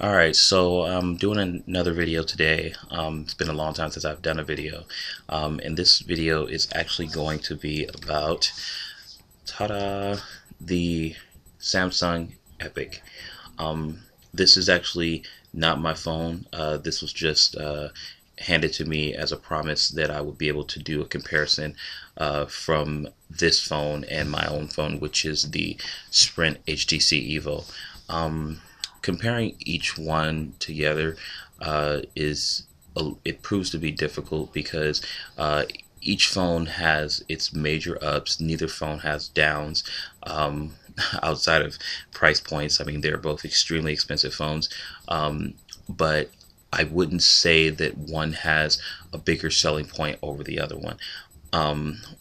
Alright, so I'm doing another video today. It's been a long time since I've done a video. And this video is actually going to be about, ta-da, the Samsung Epic. This is actually not my phone. This was just handed to me as a promise that I would be able to do a comparison from this phone and my own phone, which is the Sprint HTC Evo. Comparing each one together it proves to be difficult because each phone has its major ups. Neither phone has downs. Outside of price points, I mean, they're both extremely expensive phones, but I wouldn't say that one has a bigger selling point over the other one.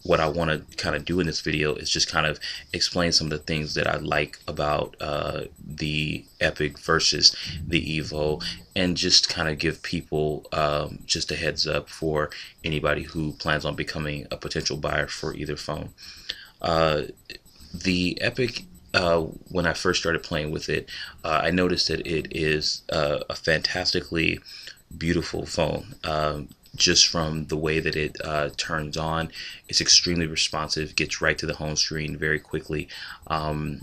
What I want to kind of do in this video is just kind of explain some of the things that I like about the Epic versus the Evo, and just kind of give people just a heads up for anybody who plans on becoming a potential buyer for either phone. The Epic, when I first started playing with it, I noticed that it is a fantastically beautiful phone. Just from the way that it turns on, it's extremely responsive, gets right to the home screen very quickly, and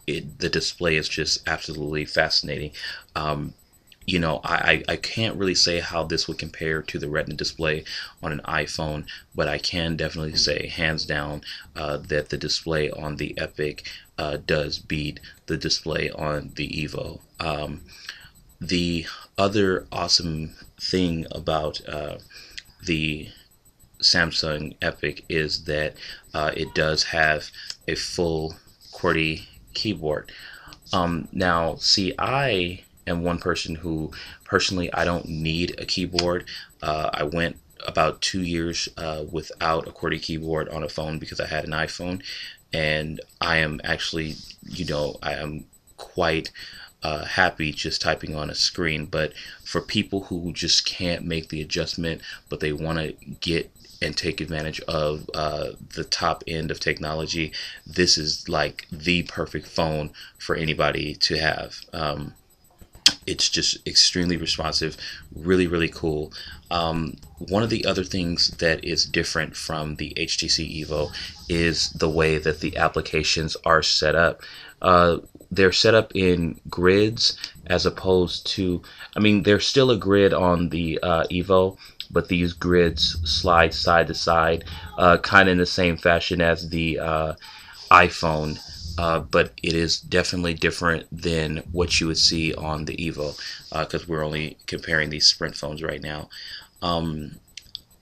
the display is just absolutely fascinating. I can't really say how this would compare to the Retina display on an iPhone, but I can definitely say hands down that the display on the Epic does beat the display on the Evo. The other awesome thing about the Samsung Epic is that it does have a full QWERTY keyboard. Now, see, I am one person who personally I don't need a keyboard. I went about 2 years without a QWERTY keyboard on a phone because I had an iPhone, and I am actually, I am quite happy just typing on a screen. But for people who just can't make the adjustment, but they want to get and take advantage of the top end of technology, this is like the perfect phone for anybody to have. It's just extremely responsive, really, really cool. One of the other things that is different from the HTC Evo is the way that the applications are set up. They're set up in grids as opposed to, I mean, there's still a grid on the Evo, but these grids slide side to side, kind of in the same fashion as the iPhone. But it is definitely different than what you would see on the Evo, because we're only comparing these Sprint phones right now. Um,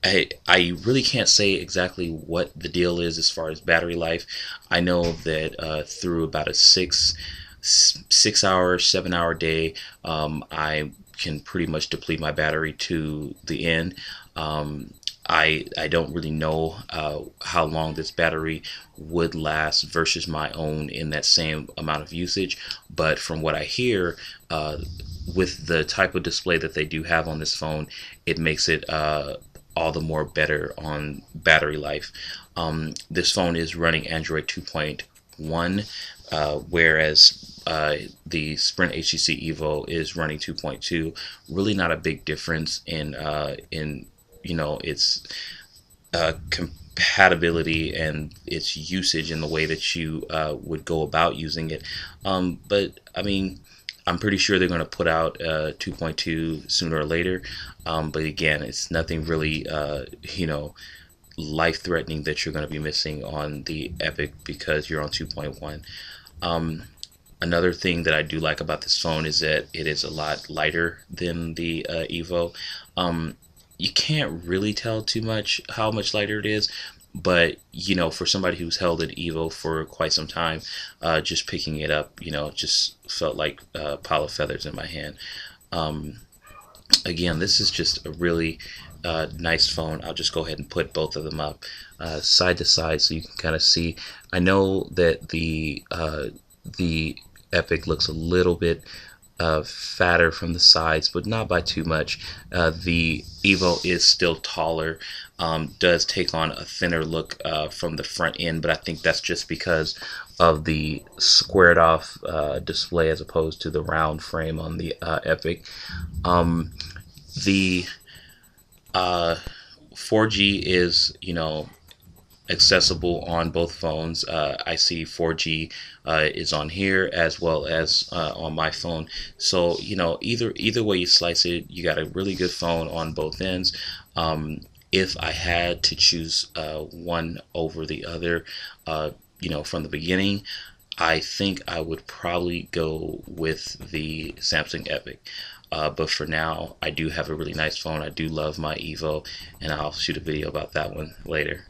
I really can't say exactly what the deal is as far as battery life. I know that through about a 6 hour, 7 hour day, I can pretty much deplete my battery to the end. I don't really know how long this battery would last versus my own in that same amount of usage, but from what I hear, with the type of display that they do have on this phone, it makes it all the more better on battery life. This phone is running Android 2.1, whereas the Sprint HTC Evo is running 2.2. Really not a big difference in its compatibility and its usage in the way that you would go about using it. But I mean, I'm pretty sure they're going to put out 2.2 sooner or later. But again, it's nothing really, life-threatening that you're going to be missing on the Epic because you're on 2.1. Another thing that I do like about this phone is that it is a lot lighter than the Evo. You can't really tell too much how much lighter it is, but for somebody who's held an Evo for quite some time, just picking it up, it just felt like a pile of feathers in my hand. Again, this is just a really nice phone. I'll just go ahead and put both of them up side to side so you can kind of see. I know that the Epic looks a little bit fatter from the sides, but not by too much. The Evo is still taller, does take on a thinner look from the front end, but I think that's just because of the squared off display as opposed to the round frame on the Epic. The 4G is, accessible on both phones. I see 4G is on here as well as on my phone. So either way you slice it, you got a really good phone on both ends. If I had to choose one over the other, from the beginning, I think I would probably go with the Samsung Epic. But for now, I do have a really nice phone. I do love my Evo, and I'll shoot a video about that one later.